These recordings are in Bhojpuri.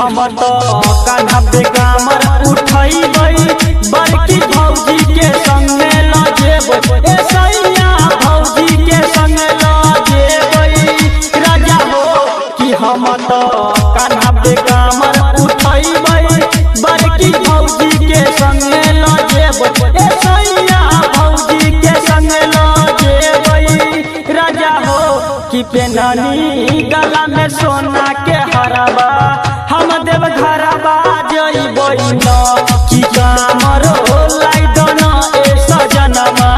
हम तो कान्हा पे कामर उठैबै बड़की भौजी के संग ल जेबै सैया भौजी के संग ल जेबै राजा हो कि हम तो कान्हा पे कामर उठैबै बड़की भौजी के संग ल जेबै सैया भौजी के संग ल जेबै राजा हो कि पेननी गला में सोना के हरबा हम देव घरबा जइबै न कि कामर लाई दन ए सजनमा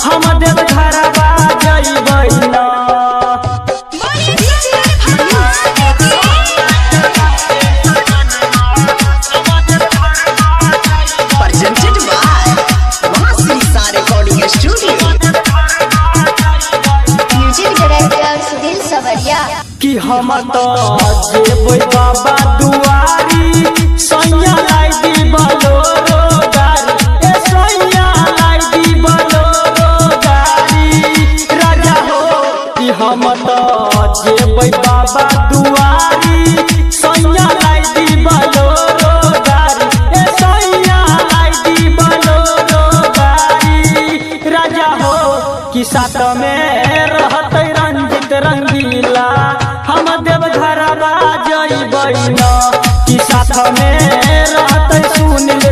हम देव घरबा जइबै न। कि हम तो जेबै बाबा दुआरी सैया लाई दी बलोरो गाड़ी सैया लाई दी बलोरो गाड़ी राजा हो कि हम तो जेबै बाबा दुआरी सैया लाई दी बलोरो गाड़ी सैया लाई दी बलोरो गाड़ी राजा हो कि साथ में रहतै रंजित रंगीला हम देव घरबा जइबै न कि साथ में रहतै सुनील